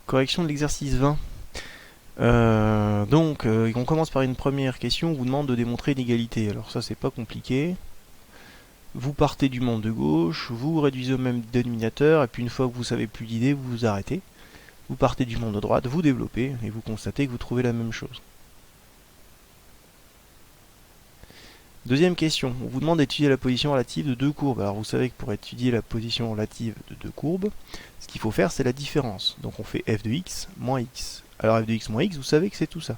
Correction de l'exercice 20. On commence par une première question. On vous demande de démontrer une égalité. Alors ça, c'est pas compliqué. Vous partez du membre de gauche, vous réduisez au même dénominateur, et puis une fois que vous savez plus d'idées, vous vous arrêtez. Vous partez du membre de droite, vous développez, et vous constatez que vous trouvez la même chose. Deuxième question, on vous demande d'étudier la position relative de deux courbes. Alors vous savez que pour étudier la position relative de deux courbes, ce qu'il faut faire c'est la différence. Donc on fait f de x moins x. Alors f de x moins x, vous savez que c'est tout ça.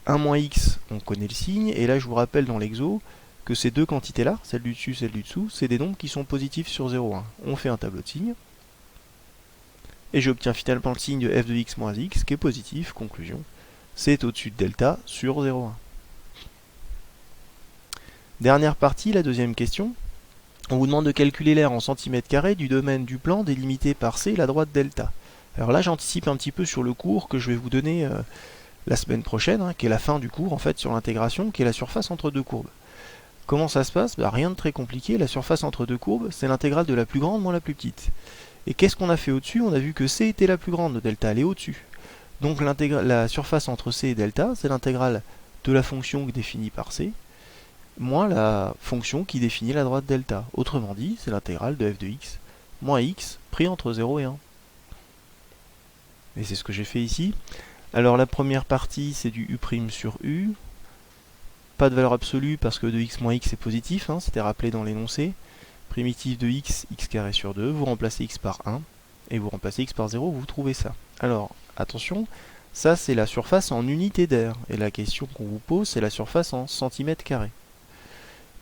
1 moins x, on connaît le signe, et là je vous rappelle dans l'exo que ces deux quantités-là, celle du dessus, celle du dessous, c'est des nombres qui sont positifs sur 0,1. On fait un tableau de signes, et j'obtiens finalement le signe de f de x moins x, qui est positif, conclusion, c'est au-dessus de delta sur 0,1. Dernière partie, la deuxième question. On vous demande de calculer l'aire en centimètres carrés du domaine du plan délimité par C, la droite delta. Alors là, j'anticipe un petit peu sur le cours que je vais vous donner la semaine prochaine, qui est la fin du cours en fait sur l'intégration, qui est la surface entre deux courbes. Comment ça se passe? Rien de très compliqué, la surface entre deux courbes, c'est l'intégrale de la plus grande moins la plus petite. Et qu'est-ce qu'on a fait au-dessus? On a vu que C était la plus grande, delta elle est au-dessus. Donc la surface entre C et delta, c'est l'intégrale de la fonction définie par C, moins la fonction qui définit la droite delta. Autrement dit, c'est l'intégrale de f de x moins x pris entre 0 et 1. Et c'est ce que j'ai fait ici. Alors la première partie, c'est du u' sur u. Pas de valeur absolue parce que de x moins x est positif, c'était rappelé dans l'énoncé. Primitif de x, x carré sur 2. Vous remplacez x par 1 et vous remplacez x par 0, vous trouvez ça. Alors, attention, ça c'est la surface en unité d'air. Et la question qu'on vous pose, c'est la surface en centimètres carrés.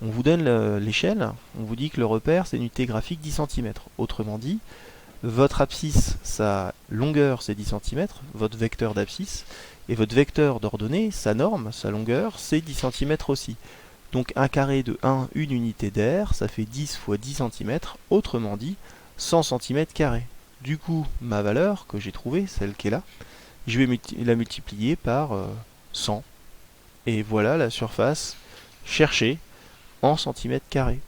On vous donne l'échelle, on vous dit que le repère c'est une unité graphique 10 cm. Autrement dit, votre abscisse, sa longueur c'est 10 cm, votre vecteur d'abscisse, et votre vecteur d'ordonnée, sa norme, sa longueur, c'est 10 cm aussi. Donc un carré de 1, une unité d'air, ça fait 10 fois 10 cm, autrement dit 100 cm carrés. Du coup, ma valeur que j'ai trouvée, celle qui est là, je vais la multiplier par 100. Et voilà la surface cherchée en centimètres carrés.